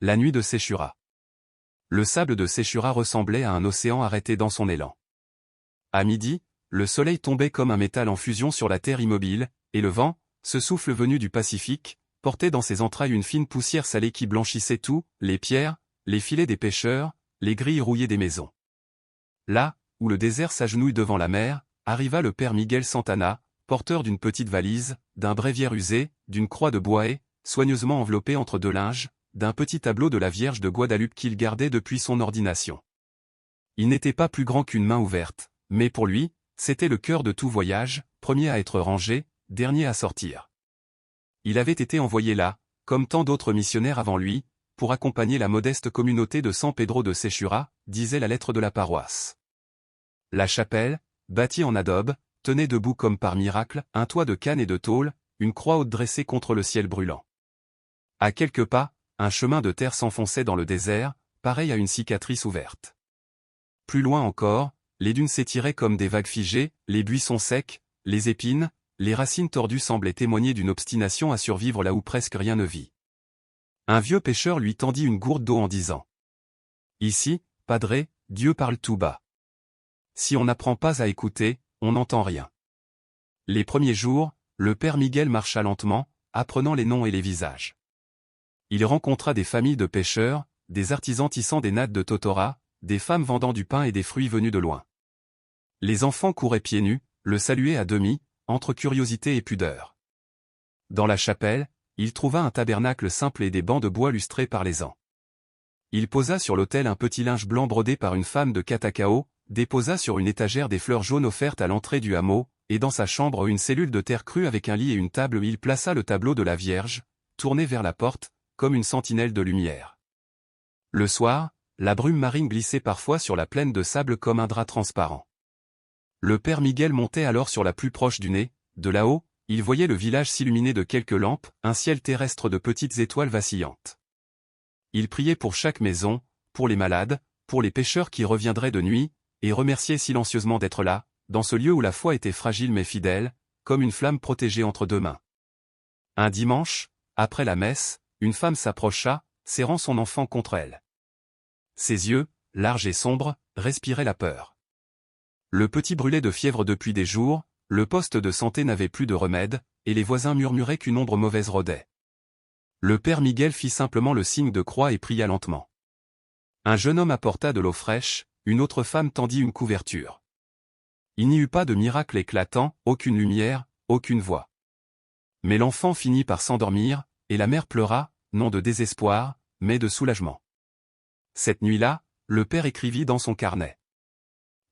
la nuit de Séchura. Le sable de Séchura ressemblait à un océan arrêté dans son élan. À midi, le soleil tombait comme un métal en fusion sur la terre immobile, et le vent, ce souffle venu du Pacifique, portait dans ses entrailles une fine poussière salée qui blanchissait tout, les pierres, les filets des pêcheurs, les grilles rouillées des maisons. Là, où le désert s'agenouille devant la mer, arriva le père Miguel Santana, porteur d'une petite valise, d'un bréviaire usé, d'une croix de bois et, soigneusement enveloppée entre deux linges, d'un petit tableau de la Vierge de Guadalupe qu'il gardait depuis son ordination. Il n'était pas plus grand qu'une main ouverte, mais pour lui, c'était le cœur de tout voyage, premier à être rangé, dernier à sortir. Il avait été envoyé là, comme tant d'autres missionnaires avant lui, pour accompagner la modeste communauté de San Pedro de Séchura, disait la lettre de la paroisse. La chapelle, bâtie en adobe, tenait debout comme par miracle, un toit de canne et de tôle, une croix haute dressée contre le ciel brûlant. À quelques pas, un chemin de terre s'enfonçait dans le désert, pareil à une cicatrice ouverte. Plus loin encore, les dunes s'étiraient comme des vagues figées, les buissons secs, les épines, les racines tordues semblaient témoigner d'une obstination à survivre là où presque rien ne vit. Un vieux pêcheur lui tendit une gourde d'eau en disant : « Ici, Padre, Dieu parle tout bas. Si on n'apprend pas à écouter, on n'entend rien. » Les premiers jours, le père Miguel marcha lentement, apprenant les noms et les visages. Il rencontra des familles de pêcheurs, des artisans tissant des nattes de totora, des femmes vendant du pain et des fruits venus de loin. Les enfants couraient pieds nus, le saluaient à demi, entre curiosité et pudeur. Dans la chapelle, il trouva un tabernacle simple et des bancs de bois lustrés par les ans. Il posa sur l'autel un petit linge blanc brodé par une femme de Catacao, déposa sur une étagère des fleurs jaunes offertes à l'entrée du hameau, et dans sa chambre une cellule de terre crue avec un lit et une table où il plaça le tableau de la Vierge, tourné vers la porte, comme une sentinelle de lumière. Le soir, la brume marine glissait parfois sur la plaine de sable comme un drap transparent. Le père Miguel montait alors sur la plus proche du nez, de là-haut, il voyait le village s'illuminer de quelques lampes, un ciel terrestre de petites étoiles vacillantes. Il priait pour chaque maison, pour les malades, pour les pêcheurs qui reviendraient de nuit, et remerciait silencieusement d'être là, dans ce lieu où la foi était fragile mais fidèle, comme une flamme protégée entre deux mains. Un dimanche, après la messe, une femme s'approcha, serrant son enfant contre elle. Ses yeux, larges et sombres, respiraient la peur. Le petit brûlait de fièvre depuis des jours, le poste de santé n'avait plus de remède, et les voisins murmuraient qu'une ombre mauvaise rôdait. Le père Miguel fit simplement le signe de croix et pria lentement. Un jeune homme apporta de l'eau fraîche, une autre femme tendit une couverture. Il n'y eut pas de miracle éclatant, aucune lumière, aucune voix. Mais l'enfant finit par s'endormir, et la mère pleura, non de désespoir, mais de soulagement. Cette nuit-là, le père écrivit dans son carnet.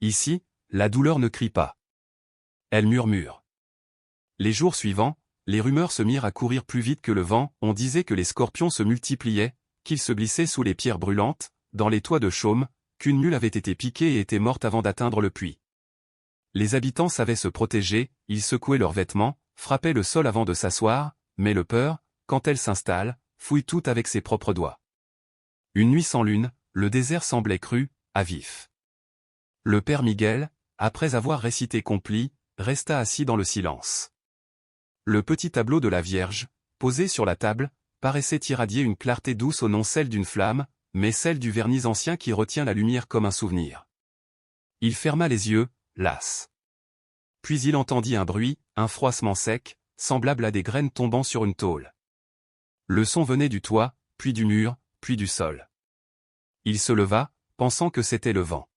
Ici, la douleur ne crie pas. Elle murmure. Les jours suivants, les rumeurs se mirent à courir plus vite que le vent, on disait que les scorpions se multipliaient, qu'ils se glissaient sous les pierres brûlantes, dans les toits de chaume, qu'une mule avait été piquée et était morte avant d'atteindre le puits. Les habitants savaient se protéger, ils secouaient leurs vêtements, frappaient le sol avant de s'asseoir, mais le peur, quand elle s'installe, fouille tout avec ses propres doigts. Une nuit sans lune, le désert semblait cru, à vif. Le père Miguel, après avoir récité Compli, resta assis dans le silence. Le petit tableau de la Vierge, posé sur la table, paraissait irradier une clarté douce au non celle d'une flamme, mais celle du vernis ancien qui retient la lumière comme un souvenir. Il ferma les yeux, las. Puis il entendit un bruit, un froissement sec, semblable à des graines tombant sur une tôle. Le son venait du toit, puis du mur, puis du sol. Il se leva, pensant que c'était le vent.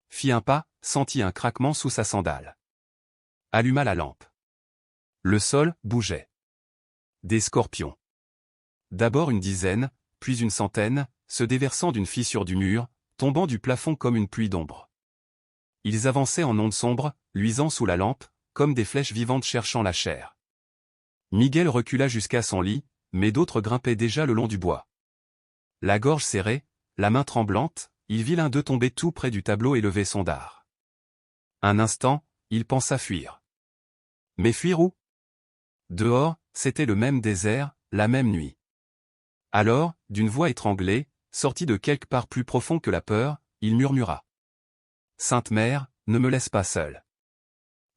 Fit un pas, sentit un craquement sous sa sandale. Alluma la lampe. Le sol bougeait. Des scorpions. D'abord une dizaine, puis une centaine, se déversant d'une fissure du mur, tombant du plafond comme une pluie d'ombre. Ils avançaient en ondes sombres, luisant sous la lampe, comme des flèches vivantes cherchant la chair. Miguel recula jusqu'à son lit, mais d'autres grimpaient déjà le long du bois. La gorge serrée, la main tremblante, il vit l'un d'eux tomber tout près du tableau et lever son dard. Un instant, il pensa fuir. Mais fuir où? Dehors, c'était le même désert, la même nuit. Alors, d'une voix étranglée, sortie de quelque part plus profond que la peur, il murmura. « Sainte Mère, ne me laisse pas seul. »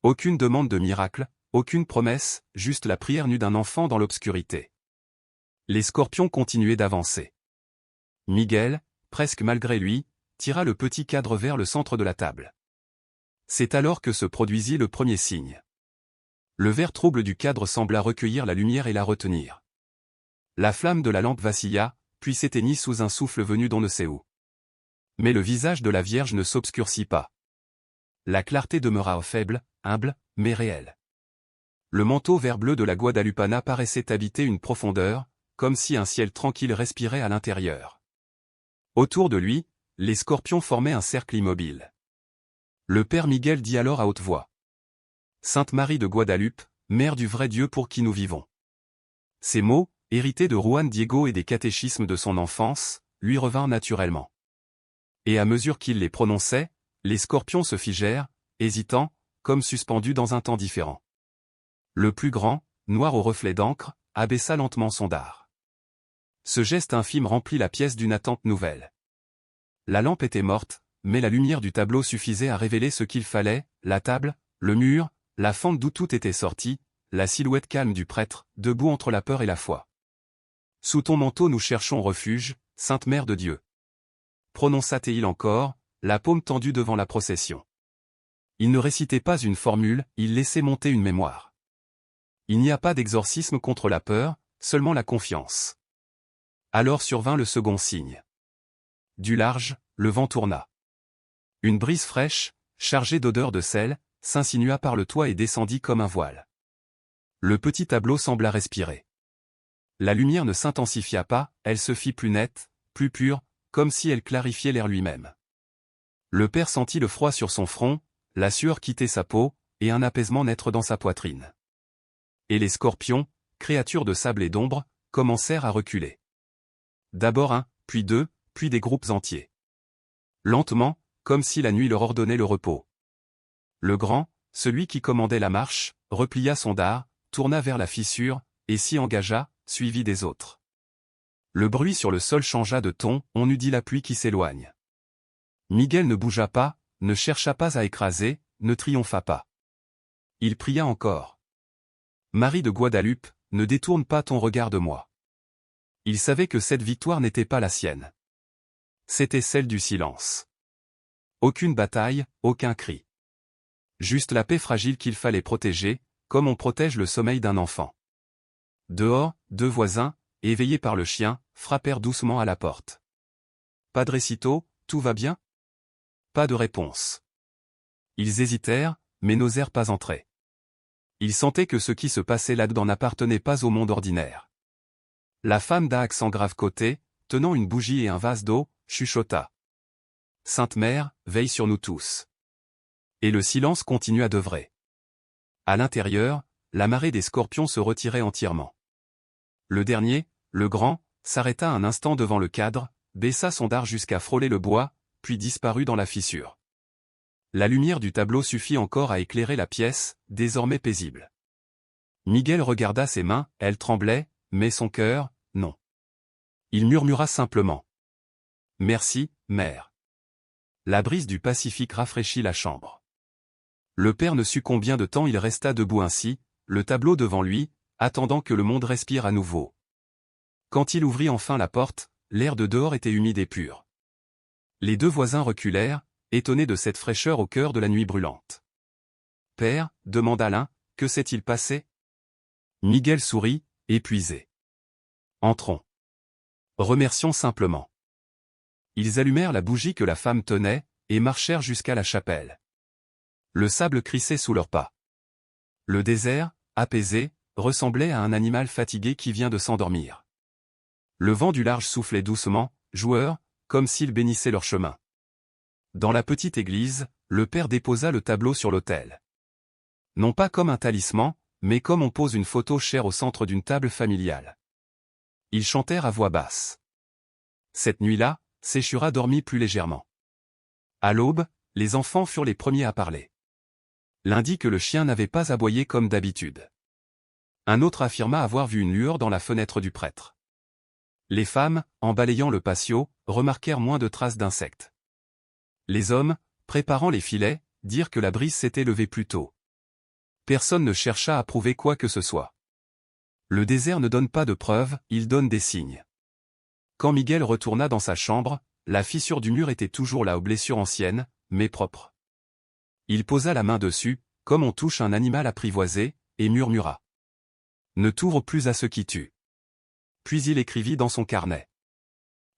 Aucune demande de miracle, aucune promesse, juste la prière nue d'un enfant dans l'obscurité. Les scorpions continuaient d'avancer. Miguel, presque malgré lui, tira le petit cadre vers le centre de la table. C'est alors que se produisit le premier signe. Le vert trouble du cadre sembla recueillir la lumière et la retenir. La flamme de la lampe vacilla, puis s'éteignit sous un souffle venu d'on ne sait où. Mais le visage de la Vierge ne s'obscurcit pas. La clarté demeura faible, humble, mais réelle. Le manteau vert-bleu de la Guadalupana paraissait habiter une profondeur, comme si un ciel tranquille respirait à l'intérieur. Autour de lui, les scorpions formaient un cercle immobile. Le père Miguel dit alors à haute voix. Sainte Marie de Guadalupe, mère du vrai Dieu pour qui nous vivons. Ces mots, hérités de Juan Diego et des catéchismes de son enfance, lui revinrent naturellement. Et à mesure qu'il les prononçait, les scorpions se figèrent, hésitants, comme suspendus dans un temps différent. Le plus grand, noir au reflet d'encre, abaissa lentement son dard. Ce geste infime remplit la pièce d'une attente nouvelle. La lampe était morte, mais la lumière du tableau suffisait à révéler ce qu'il fallait, la table, le mur, la fente d'où tout était sorti, la silhouette calme du prêtre, debout entre la peur et la foi. Sous ton manteau nous cherchons refuge, Sainte Mère de Dieu. Prononça-t-il encore, la paume tendue devant la procession. Il ne récitait pas une formule, il laissait monter une mémoire. Il n'y a pas d'exorcisme contre la peur, seulement la confiance. Alors survint le second signe. Du large, le vent tourna. Une brise fraîche, chargée d'odeur de sel, s'insinua par le toit et descendit comme un voile. Le petit tableau sembla respirer. La lumière ne s'intensifia pas, elle se fit plus nette, plus pure, comme si elle clarifiait l'air lui-même. Le père sentit le froid sur son front, la sueur quitter sa peau, et un apaisement naître dans sa poitrine. Et les scorpions, créatures de sable et d'ombre, commencèrent à reculer. D'abord un, puis deux, puis des groupes entiers. Lentement, comme si la nuit leur ordonnait le repos. Le grand, celui qui commandait la marche, replia son dard, tourna vers la fissure, et s'y engagea, suivi des autres. Le bruit sur le sol changea de ton, on eût dit la pluie qui s'éloigne. Miguel ne bougea pas, ne chercha pas à écraser, ne triompha pas. Il pria encore. Marie de Guadalupe, ne détourne pas ton regard de moi. Il savait que cette victoire n'était pas la sienne. C'était celle du silence. Aucune bataille, aucun cri. Juste la paix fragile qu'il fallait protéger, comme on protège le sommeil d'un enfant. Dehors, deux voisins, éveillés par le chien, frappèrent doucement à la porte. Padrecito, tout va bien? Pas de réponse. Ils hésitèrent, mais n'osèrent pas entrer. Ils sentaient que ce qui se passait là-dedans n'appartenait pas au monde ordinaire. La femme d'un accent grave côté, tenant une bougie et un vase d'eau, chuchota. Sainte Mère, veille sur nous tous. Et le silence continua d'œuvrer. À l'intérieur, la marée des scorpions se retirait entièrement. Le dernier, le grand, s'arrêta un instant devant le cadre, baissa son dard jusqu'à frôler le bois, puis disparut dans la fissure. La lumière du tableau suffit encore à éclairer la pièce, désormais paisible. Miguel regarda ses mains, elles tremblaient, mais son cœur, non. Il murmura simplement. Merci, mère. La brise du Pacifique rafraîchit la chambre. Le père ne sut combien de temps il resta debout ainsi, le tableau devant lui, attendant que le monde respire à nouveau. Quand il ouvrit enfin la porte, l'air de dehors était humide et pur. Les deux voisins reculèrent, étonnés de cette fraîcheur au cœur de la nuit brûlante. « Père, demanda l'un, que s'est-il passé ?» Miguel sourit, épuisé. « Entrons. Remercions simplement. » Ils allumèrent la bougie que la femme tenait, et marchèrent jusqu'à la chapelle. Le sable crissait sous leurs pas. Le désert, apaisé, ressemblait à un animal fatigué qui vient de s'endormir. Le vent du large soufflait doucement, joueur, comme s'il bénissait leur chemin. Dans la petite église, le père déposa le tableau sur l'autel. Non pas comme un talisman, mais comme on pose une photo chère au centre d'une table familiale. Ils chantèrent à voix basse. Cette nuit-là, Séchura dormit plus légèrement. À l'aube, les enfants furent les premiers à parler. L'un dit que le chien n'avait pas aboyé comme d'habitude. Un autre affirma avoir vu une lueur dans la fenêtre du prêtre. Les femmes, en balayant le patio, remarquèrent moins de traces d'insectes. Les hommes, préparant les filets, dirent que la brise s'était levée plus tôt. Personne ne chercha à prouver quoi que ce soit. Le désert ne donne pas de preuves, il donne des signes. Quand Miguel retourna dans sa chambre, la fissure du mur était toujours là aux blessures anciennes, mais propres. Il posa la main dessus, comme on touche un animal apprivoisé, et murmura. « Ne t'ouvre plus à ceux qui tuent. » Puis il écrivit dans son carnet.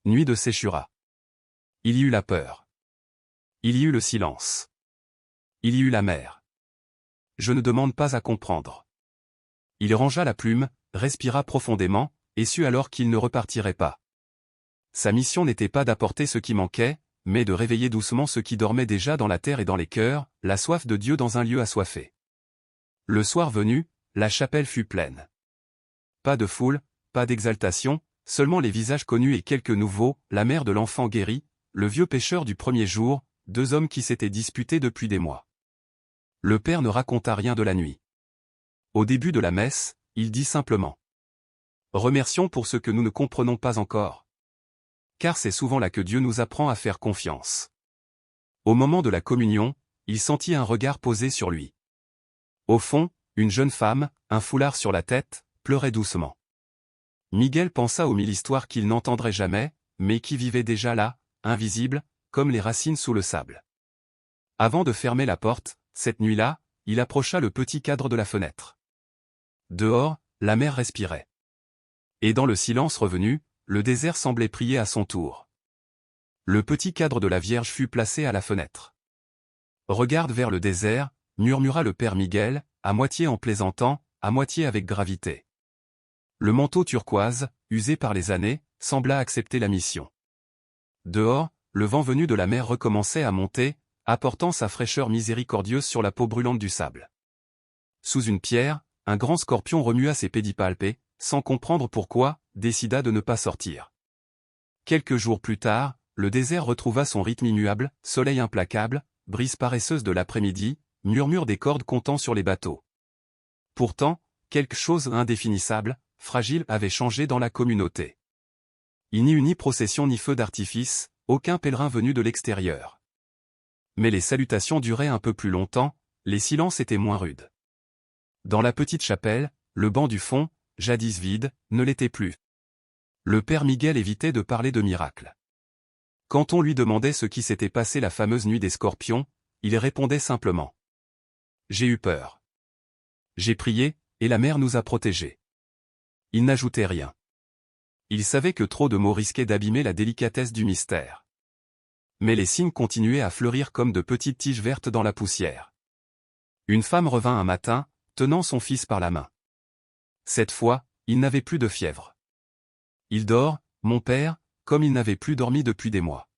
Nuit de Séchura. Il y eut la peur. Il y eut le silence. Il y eut la mer. Je ne demande pas à comprendre. Il rangea la plume, respira profondément, et sut alors qu'il ne repartirait pas. Sa mission n'était pas d'apporter ce qui manquait, mais de réveiller doucement ceux qui dormaient déjà dans la terre et dans les cœurs, la soif de Dieu dans un lieu assoiffé. Le soir venu, la chapelle fut pleine. Pas de foule, pas d'exaltation, seulement les visages connus et quelques nouveaux, la mère de l'enfant guéri, le vieux pêcheur du premier jour, 2 hommes qui s'étaient disputés depuis des mois. Le père ne raconta rien de la nuit. Au début de la messe, il dit simplement « Remercions pour ce que nous ne comprenons pas encore. » Car c'est souvent là que Dieu nous apprend à faire confiance. Au moment de la communion, il sentit un regard posé sur lui. Au fond, une jeune femme, un foulard sur la tête, pleurait doucement. Miguel pensa aux 1000 histoires qu'il n'entendrait jamais, mais qui vivaient déjà là, invisibles, comme les racines sous le sable. Avant de fermer la porte, cette nuit-là, il approcha le petit cadre de la fenêtre. Dehors, la mer respirait. Et dans le silence revenu, le désert semblait prier à son tour. Le petit cadre de la Vierge fut placé à la fenêtre. « Regarde vers le désert », murmura le père Miguel, à moitié en plaisantant, à moitié avec gravité. Le manteau turquoise, usé par les années, sembla accepter la mission. Dehors, le vent venu de la mer recommençait à monter, apportant sa fraîcheur miséricordieuse sur la peau brûlante du sable. Sous une pierre, un grand scorpion remua ses pédipalpes et, sans comprendre pourquoi, décida de ne pas sortir. Quelques jours plus tard, le désert retrouva son rythme immuable, soleil implacable, brise paresseuse de l'après-midi, murmure des cordes comptant sur les bateaux. Pourtant, quelque chose d'indéfinissable, fragile avait changé dans la communauté. Il n'y eut ni procession ni feu d'artifice, aucun pèlerin venu de l'extérieur. Mais les salutations duraient un peu plus longtemps, les silences étaient moins rudes. Dans la petite chapelle, le banc du fond, jadis vide, ne l'était plus. Le père Miguel évitait de parler de miracles. Quand on lui demandait ce qui s'était passé la fameuse nuit des scorpions, il répondait simplement. « J'ai eu peur. J'ai prié, et la mer nous a protégés. » Il n'ajoutait rien. Il savait que trop de mots risquaient d'abîmer la délicatesse du mystère. Mais les signes continuaient à fleurir comme de petites tiges vertes dans la poussière. Une femme revint un matin, tenant son fils par la main. Cette fois, il n'avait plus de fièvre. Il dort, mon père, comme il n'avait plus dormi depuis des mois.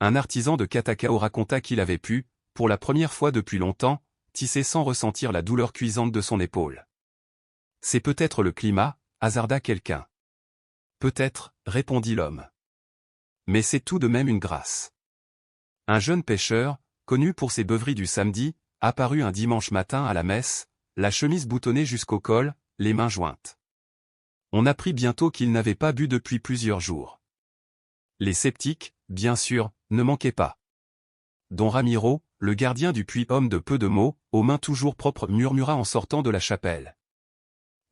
Un artisan de Katakao raconta qu'il avait pu, pour la première fois depuis longtemps, tisser sans ressentir la douleur cuisante de son épaule. C'est peut-être le climat, hasarda quelqu'un. Peut-être, répondit l'homme. Mais c'est tout de même une grâce. Un jeune pêcheur, connu pour ses beuveries du samedi, apparut un dimanche matin à la messe, la chemise boutonnée jusqu'au col, les mains jointes. On apprit bientôt qu'il n'avait pas bu depuis plusieurs jours. Les sceptiques, bien sûr, ne manquaient pas. Don Ramiro, le gardien du puits, homme de peu de mots, aux mains toujours propres, murmura en sortant de la chapelle.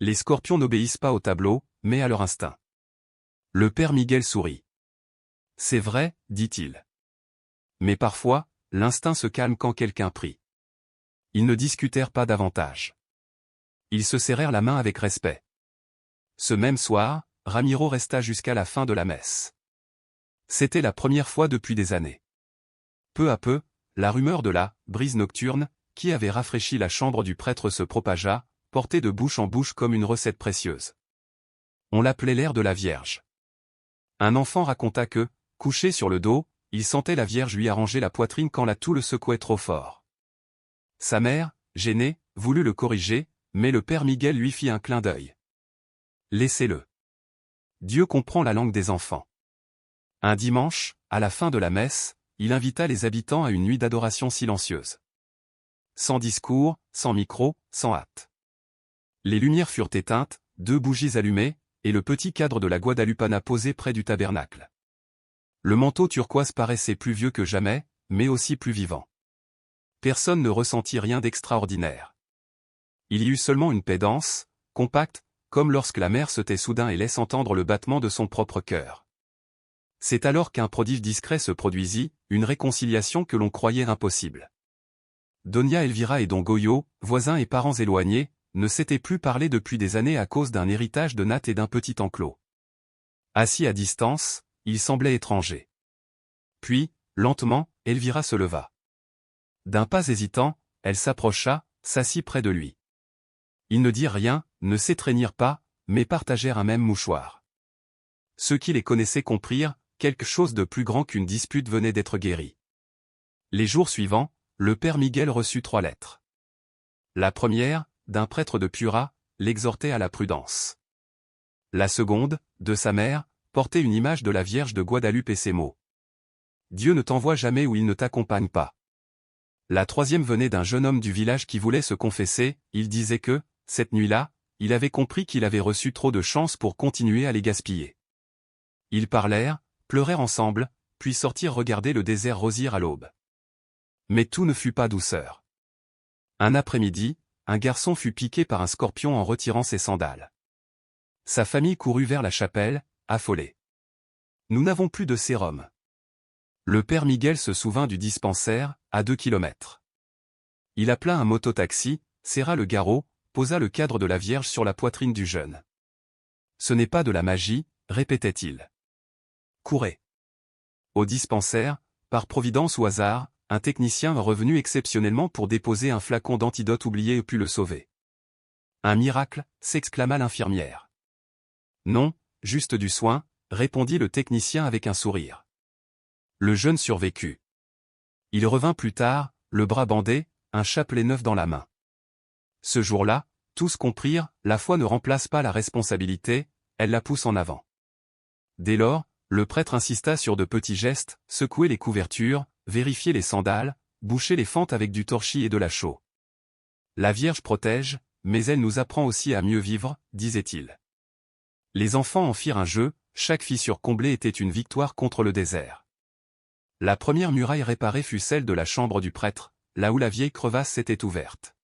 Les scorpions n'obéissent pas au tableau, mais à leur instinct. Le père Miguel sourit. C'est vrai, dit-il. Mais parfois, l'instinct se calme quand quelqu'un prie. Ils ne discutèrent pas davantage. Ils se serrèrent la main avec respect. Ce même soir, Ramiro resta jusqu'à la fin de la messe. C'était la première fois depuis des années. Peu à peu, la rumeur de la « brise nocturne » qui avait rafraîchi la chambre du prêtre se propagea, portée de bouche en bouche comme une recette précieuse. On l'appelait l'air de la Vierge. Un enfant raconta que, couché sur le dos, il sentait la Vierge lui arranger la poitrine quand la toux le secouait trop fort. Sa mère, gênée, voulut le corriger, mais le père Miguel lui fit un clin d'œil. Laissez-le. Dieu comprend la langue des enfants. Un dimanche, à la fin de la messe, il invita les habitants à une nuit d'adoration silencieuse. Sans discours, sans micro, sans hâte. Les lumières furent éteintes, 2 bougies allumées, et le petit cadre de la Guadalupana posé près du tabernacle. Le manteau turquoise paraissait plus vieux que jamais, mais aussi plus vivant. Personne ne ressentit rien d'extraordinaire. Il y eut seulement une paix dense, compacte, comme lorsque la mer se tait soudain et laisse entendre le battement de son propre cœur. C'est alors qu'un prodige discret se produisit, une réconciliation que l'on croyait impossible. Donia Elvira et Don Goyo, voisins et parents éloignés, ne s'étaient plus parlé depuis des années à cause d'un héritage de nattes et d'un petit enclos. Assis à distance, ils semblaient étrangers. Puis, lentement, Elvira se leva. D'un pas hésitant, elle s'approcha, s'assit près de lui. Ils ne dirent rien, ne s'étreignirent pas, mais partagèrent un même mouchoir. Ceux qui les connaissaient comprirent, quelque chose de plus grand qu'une dispute venait d'être guérie. Les jours suivants, le père Miguel reçut 3 lettres. La première, d'un prêtre de Piura, l'exhortait à la prudence. La seconde, de sa mère, portait une image de la Vierge de Guadalupe et ces mots. Dieu ne t'envoie jamais où il ne t'accompagne pas. La troisième venait d'un jeune homme du village qui voulait se confesser, il disait que, cette nuit-là, il avait compris qu'il avait reçu trop de chances pour continuer à les gaspiller. Ils parlèrent, pleurèrent ensemble, puis sortirent regarder le désert rosir à l'aube. Mais tout ne fut pas douceur. Un après-midi, un garçon fut piqué par un scorpion en retirant ses sandales. Sa famille courut vers la chapelle, affolée. Nous n'avons plus de sérum. Le père Miguel se souvint du dispensaire, à 2 kilomètres. Il appela un mototaxi, serra le garrot, posa le cadre de la Vierge sur la poitrine du jeune. Ce n'est pas de la magie, répétait-il. Courez. Au dispensaire, par providence ou hasard, un technicien revenu exceptionnellement pour déposer un flacon d'antidote oublié et put le sauver. Un miracle, s'exclama l'infirmière. Non, juste du soin, répondit le technicien avec un sourire. Le jeune survécut. Il revint plus tard, le bras bandé, un chapelet neuf dans la main. Ce jour-là, tous comprirent, la foi ne remplace pas la responsabilité, elle la pousse en avant. Dès lors, le prêtre insista sur de petits gestes, secouer les couvertures, vérifier les sandales, boucher les fentes avec du torchis et de la chaux. La Vierge protège, mais elle nous apprend aussi à mieux vivre, disait-il. Les enfants en firent un jeu, chaque fissure comblée était une victoire contre le désert. La première muraille réparée fut celle de la chambre du prêtre, là où la vieille crevasse s'était ouverte.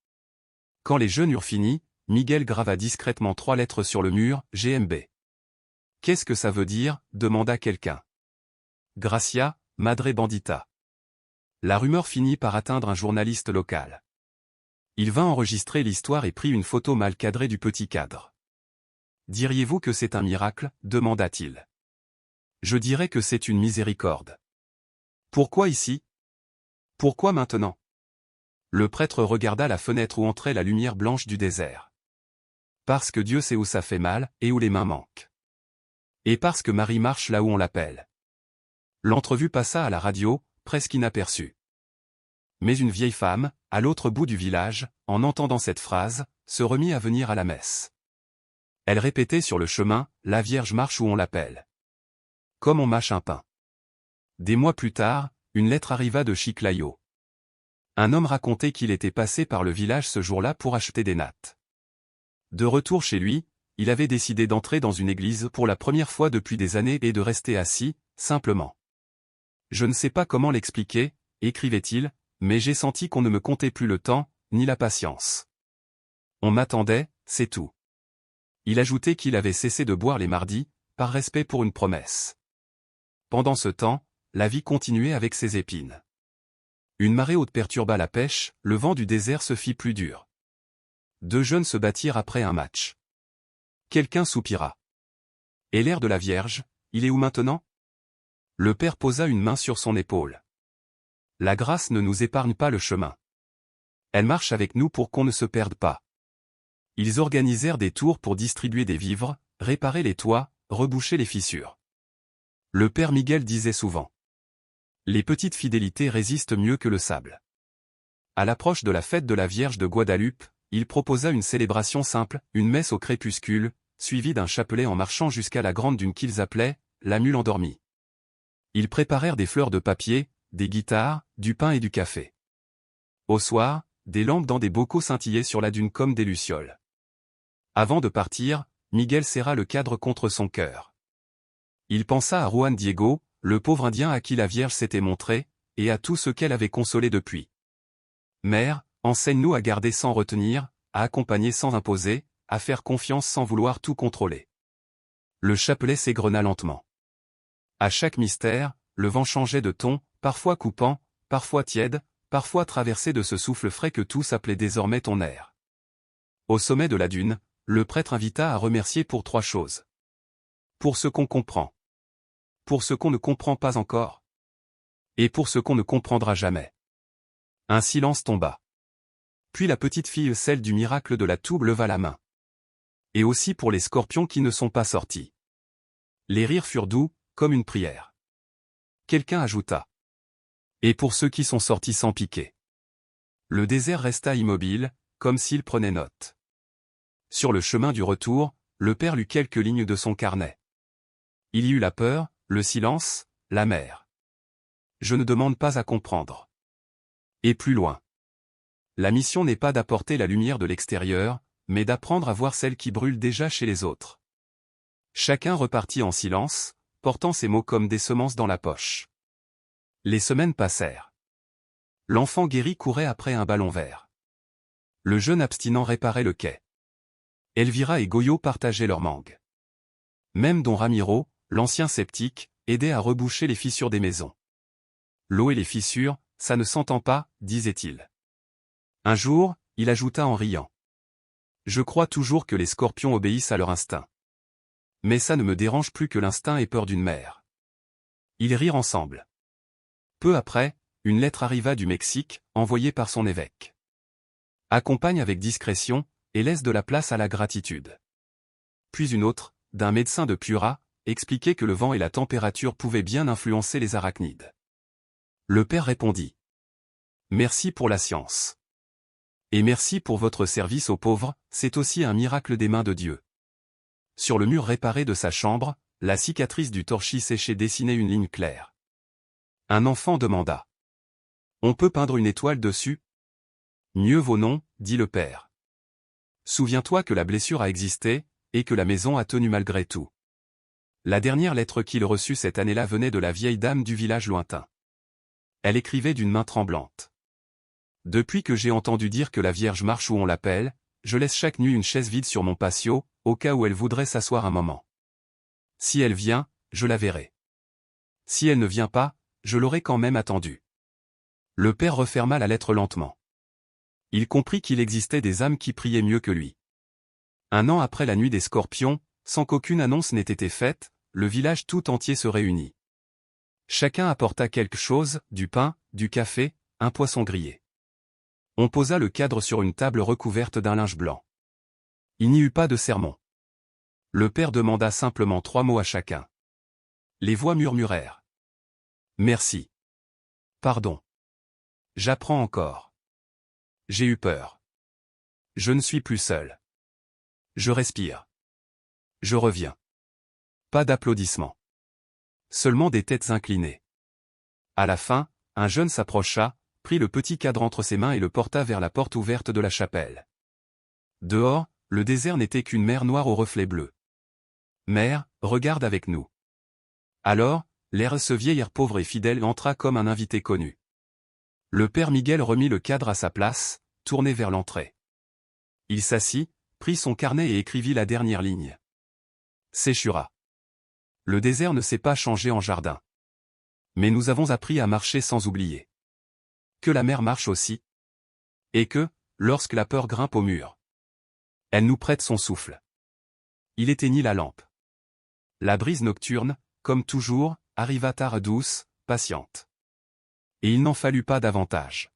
Quand les jeunes eurent fini, Miguel grava discrètement 3 lettres sur le mur, GMB. Qu'est-ce que ça veut dire, demanda quelqu'un. Gracia, Madre Bandita. La rumeur finit par atteindre un journaliste local. Il vint enregistrer l'histoire et prit une photo mal cadrée du petit cadre. Diriez-vous que c'est un miracle, demanda-t-il. Je dirais que c'est une miséricorde. Pourquoi ici? Pourquoi maintenant? Le prêtre regarda la fenêtre où entrait la lumière blanche du désert. Parce que Dieu sait où ça fait mal, et où les mains manquent. Et parce que Marie marche là où on l'appelle. L'entrevue passa à la radio, presque inaperçue. Mais une vieille femme, à l'autre bout du village, en entendant cette phrase, se remit à venir à la messe. Elle répétait sur le chemin, la Vierge marche où on l'appelle. Comme on mâche un pain. Des mois plus tard, une lettre arriva de Chiclayo. Un homme racontait qu'il était passé par le village ce jour-là pour acheter des nattes. De retour chez lui, il avait décidé d'entrer dans une église pour la première fois depuis des années et de rester assis, simplement. Je ne sais pas comment l'expliquer, écrivait-il, mais j'ai senti qu'on ne me comptait plus le temps, ni la patience. On m'attendait, c'est tout. Il ajoutait qu'il avait cessé de boire les mardis, par respect pour une promesse. Pendant ce temps, la vie continuait avec ses épines. Une marée haute perturba la pêche, le vent du désert se fit plus dur. 2 jeunes se battirent après un match. Quelqu'un soupira. Et l'air de la Vierge, il est où maintenant? Le père posa une main sur son épaule. La grâce ne nous épargne pas le chemin. Elle marche avec nous pour qu'on ne se perde pas. Ils organisèrent des tours pour distribuer des vivres, réparer les toits, reboucher les fissures. Le père Miguel disait souvent. Les petites fidélités résistent mieux que le sable. À l'approche de la fête de la Vierge de Guadalupe, il proposa une célébration simple, une messe au crépuscule, suivie d'un chapelet en marchant jusqu'à la grande dune qu'ils appelaient « la mule endormie ». Ils préparèrent des fleurs de papier, des guitares, du pain et du café. Au soir, des lampes dans des bocaux scintillaient sur la dune comme des lucioles. Avant de partir, Miguel serra le cadre contre son cœur. Il pensa à Juan Diego, le pauvre Indien à qui la Vierge s'était montrée, et à tout ce qu'elle avait consolé depuis. Mère, enseigne-nous à garder sans retenir, à accompagner sans imposer, à faire confiance sans vouloir tout contrôler. Le chapelet s'égrena lentement. À chaque mystère, le vent changeait de ton, parfois coupant, parfois tiède, parfois traversé de ce souffle frais que tous appelaient désormais ton air. Au sommet de la dune, le prêtre invita à remercier pour 3 choses. Pour ce qu'on comprend. Pour ce qu'on ne comprend pas encore. Et pour ce qu'on ne comprendra jamais. Un silence tomba. Puis la petite fille, celle du miracle de la toube, leva la main. Et aussi pour les scorpions qui ne sont pas sortis. Les rires furent doux, comme une prière. Quelqu'un ajouta. Et pour ceux qui sont sortis sans piquer. Le désert resta immobile, comme s'il prenait note. Sur le chemin du retour, le père lut quelques lignes de son carnet. Il y eut la peur, le silence, la mer. Je ne demande pas à comprendre. Et plus loin. La mission n'est pas d'apporter la lumière de l'extérieur, mais d'apprendre à voir celle qui brûle déjà chez les autres. Chacun repartit en silence, portant ces mots comme des semences dans la poche. Les semaines passèrent. L'enfant guéri courait après un ballon vert. Le jeune abstinent réparait le quai. Elvira et Goyo partageaient leur mangue. Même Don Ramiro, l'ancien sceptique, aidait à reboucher les fissures des maisons. L'eau et les fissures, ça ne s'entend pas, disait-il. Un jour, il ajouta en riant. Je crois toujours que les scorpions obéissent à leur instinct. Mais ça ne me dérange plus que l'instinct ait peur d'une mère. Ils rirent ensemble. Peu après, une lettre arriva du Mexique, envoyée par son évêque. Accompagne avec discrétion, et laisse de la place à la gratitude. Puis une autre, d'un médecin de Piura, expliquait que le vent et la température pouvaient bien influencer les arachnides. Le père répondit. Merci pour la science. Et merci pour votre service aux pauvres, c'est aussi un miracle des mains de Dieu. Sur le mur réparé de sa chambre, la cicatrice du torchis séché dessinait une ligne claire. Un enfant demanda. On peut peindre une étoile dessus? Mieux vaut non, dit le père. Souviens-toi que la blessure a existé, et que la maison a tenu malgré tout. La dernière lettre qu'il reçut cette année-là venait de la vieille dame du village lointain. Elle écrivait d'une main tremblante. Depuis que j'ai entendu dire que la Vierge marche où on l'appelle, je laisse chaque nuit une chaise vide sur mon patio, au cas où elle voudrait s'asseoir un moment. Si elle vient, je la verrai. Si elle ne vient pas, je l'aurai quand même attendue. Le père referma la lettre lentement. Il comprit qu'il existait des âmes qui priaient mieux que lui. Un an après la nuit des scorpions, sans qu'aucune annonce n'ait été faite, le village tout entier se réunit. Chacun apporta quelque chose, du pain, du café, un poisson grillé. On posa le cadre sur une table recouverte d'un linge blanc. Il n'y eut pas de sermon. Le père demanda simplement 3 mots à chacun. Les voix murmurèrent. Merci. Pardon. J'apprends encore. J'ai eu peur. Je ne suis plus seul. Je respire. Je reviens. Pas d'applaudissements. Seulement des têtes inclinées. À la fin, un jeune s'approcha, prit le petit cadre entre ses mains et le porta vers la porte ouverte de la chapelle. Dehors, le désert n'était qu'une mer noire aux reflets bleus. Mère, regarde avec nous. Alors, ce vieillard pauvre et fidèle entra comme un invité connu. Le père Miguel remit le cadre à sa place, tourné vers l'entrée. Il s'assit, prit son carnet et écrivit la dernière ligne. Séchura. Le désert ne s'est pas changé en jardin. Mais nous avons appris à marcher sans oublier. Que la mer marche aussi. Et que, lorsque la peur grimpe au mur, elle nous prête son souffle. Il éteignit la lampe. La brise nocturne, comme toujours, arriva tard douce, patiente. Et il n'en fallut pas davantage.